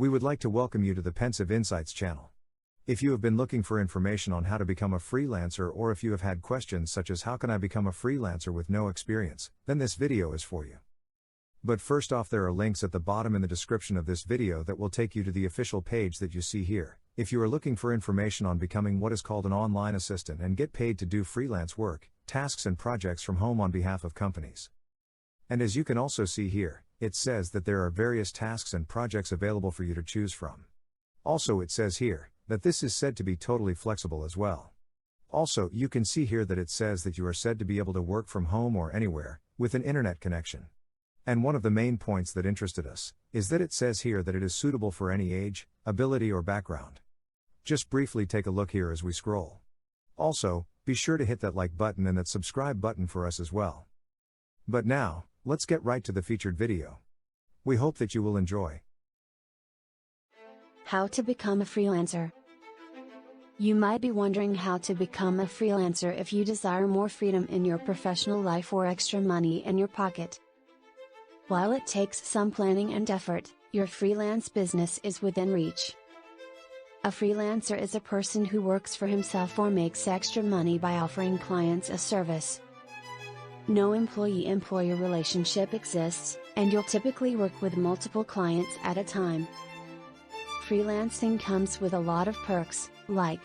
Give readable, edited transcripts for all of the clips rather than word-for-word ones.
We would like to welcome you to the Pensive Insights Channel. If you have been looking for information on how to become a freelancer, or if you have had questions such as how can I become a freelancer with no experience, then this video is for you. But first off, there are links at the bottom in the description of this video that will take you to the official page that you see here, if you are looking for information on becoming what is called an online assistant and get paid to do freelance work, tasks and projects from home on behalf of companies. And as you can also see here, it says that there are various tasks and projects available for you to choose from. Also, it says here that this is said to be totally flexible as well. Also, you can see here that it says that you are said to be able to work from home or anywhere, with an internet connection. And one of the main points that interested us is that it says here that it is suitable for any age, ability or background. Just briefly take a look here as we scroll. Also, be sure to hit that like button and that subscribe button for us as well. But now, let's get right to the featured video. We hope that you will enjoy. How to become a freelancer. You might be wondering how to become a freelancer if you desire more freedom in your professional life or extra money in your pocket. While it takes some planning and effort, your freelance business is within reach. A freelancer is a person who works for himself or makes extra money by offering clients a service. No employee-employer relationship exists, and you'll typically work with multiple clients at a time. Freelancing comes with a lot of perks, like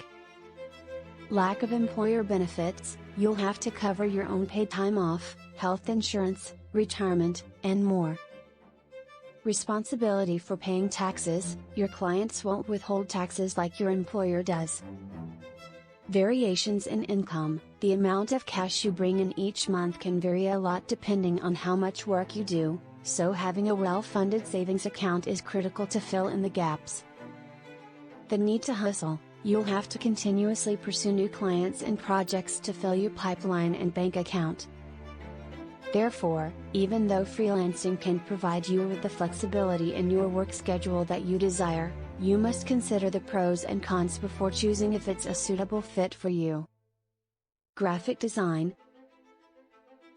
lack of employer benefits. You'll have to cover your own paid time off, health insurance, retirement, and more. Responsibility for paying taxes. Your clients won't withhold taxes like your employer does. Variations in income. The amount of cash you bring in each month can vary a lot depending on how much work you do, so having a well-funded savings account is critical to fill in the gaps. The need to hustle. You'll have to continuously pursue new clients and projects to fill your pipeline and bank account. Therefore, even though freelancing can provide you with the flexibility in your work schedule that you desire, you must consider the pros and cons before choosing if it's a suitable fit for you. Graphic design,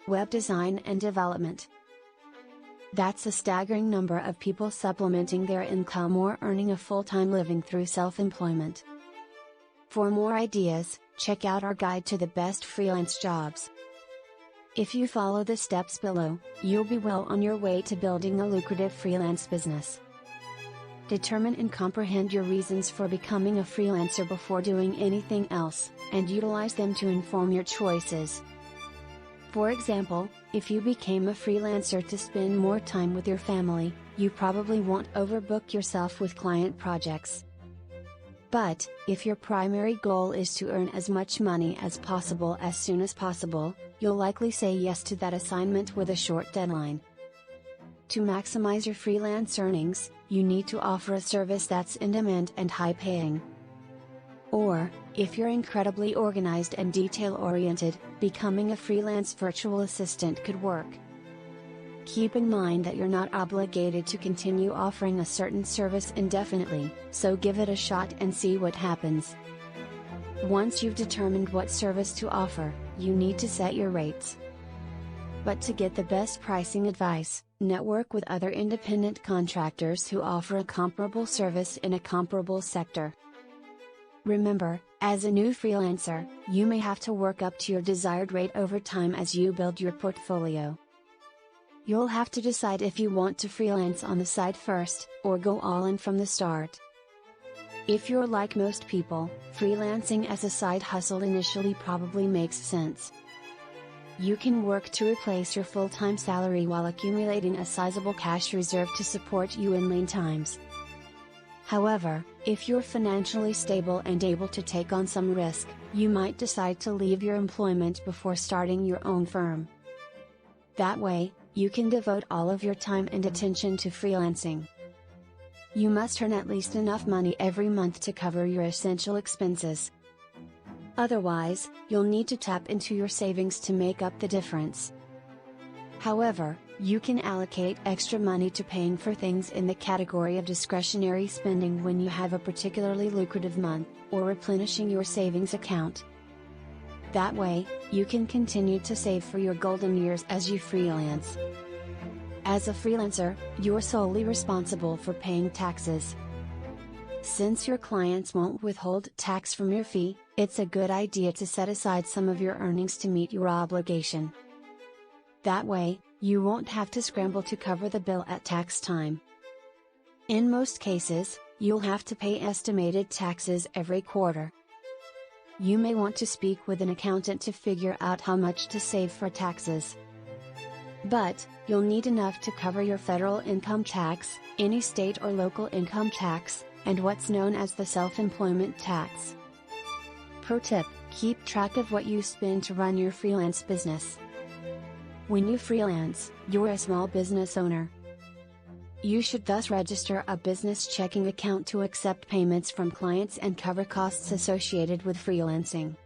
web design and development. That's a staggering number of people supplementing their income or earning a full-time living through self-employment. For more ideas, check out our guide to the best freelance jobs. If you follow the steps below, you'll be well on your way to building a lucrative freelance business. Determine and comprehend your reasons for becoming a freelancer before doing anything else, and utilize them to inform your choices. For example, if you became a freelancer to spend more time with your family, you probably won't overbook yourself with client projects. But, if your primary goal is to earn as much money as possible as soon as possible, you'll likely say yes to that assignment with a short deadline. To maximize your freelance earnings, you need to offer a service that's in demand and high-paying. Or, if you're incredibly organized and detail-oriented, becoming a freelance virtual assistant could work. Keep in mind that you're not obligated to continue offering a certain service indefinitely, so give it a shot and see what happens. Once you've determined what service to offer, you need to set your rates. But to get the best pricing advice, network with other independent contractors who offer a comparable service in a comparable sector. Remember, as a new freelancer, you may have to work up to your desired rate over time as you build your portfolio. You'll have to decide if you want to freelance on the side first, or go all in from the start. If you're like most people, freelancing as a side hustle initially probably makes sense. You can work to replace your full-time salary while accumulating a sizable cash reserve to support you in lean times. However, if you're financially stable and able to take on some risk, you might decide to leave your employment before starting your own firm. That way, you can devote all of your time and attention to freelancing. You must earn at least enough money every month to cover your essential expenses. Otherwise, you'll need to tap into your savings to make up the difference. However, you can allocate extra money to paying for things in the category of discretionary spending when you have a particularly lucrative month, or replenishing your savings account. That way, you can continue to save for your golden years as you freelance. As a freelancer, you're solely responsible for paying taxes. Since your clients won't withhold tax from your fee, it's a good idea to set aside some of your earnings to meet your obligation. That way, you won't have to scramble to cover the bill at tax time. In most cases, you'll have to pay estimated taxes every quarter. You may want to speak with an accountant to figure out how much to save for taxes. But, you'll need enough to cover your federal income tax, any state or local income tax, and what's known as the self-employment tax. Pro tip: keep track of what you spend to run your freelance business. When you freelance, you're a small business owner. You should thus register a business checking account to accept payments from clients and cover costs associated with freelancing.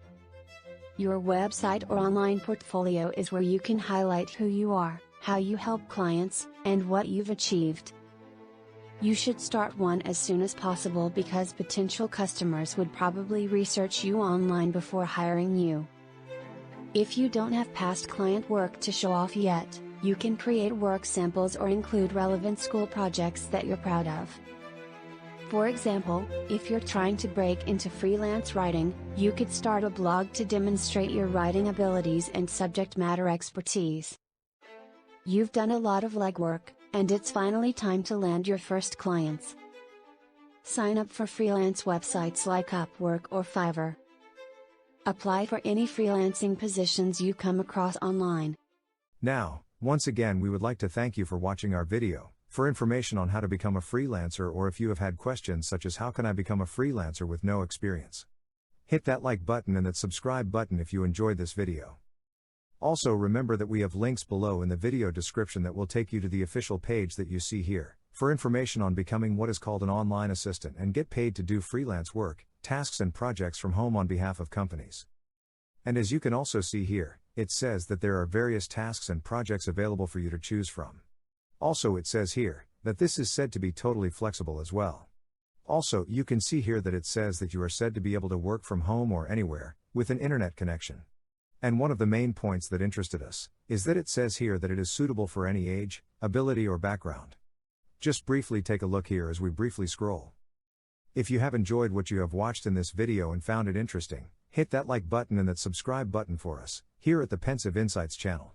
Your website or online portfolio is where you can highlight who you are, how you help clients, and what you've achieved. You should start one as soon as possible because potential customers would probably research you online before hiring you. If you don't have past client work to show off yet, you can create work samples or include relevant school projects that you're proud of. For example, if you're trying to break into freelance writing, you could start a blog to demonstrate your writing abilities and subject matter expertise. You've done a lot of legwork, and it's finally time to land your first clients. Sign up for freelance websites like Upwork or Fiverr. Apply for any freelancing positions you come across online. Now, once again, we would like to thank you for watching our video. For information on how to become a freelancer, or if you have had questions such as how can I become a freelancer with no experience, hit that like button and that subscribe button if you enjoyed this video. Also remember that we have links below in the video description that will take you to the official page that you see here, for information on becoming what is called an online assistant and get paid to do freelance work, tasks and projects from home on behalf of companies. And as you can also see here, it says that there are various tasks and projects available for you to choose from. Also it says here, that this is said to be totally flexible as well. Also, you can see here that it says that you are said to be able to work from home or anywhere, with an internet connection. And one of the main points that interested us, is that it says here that it is suitable for any age, ability or background. Just briefly take a look here as we briefly scroll. If you have enjoyed what you have watched in this video and found it interesting, hit that like button and that subscribe button for us, here at the Pensive Insights Channel.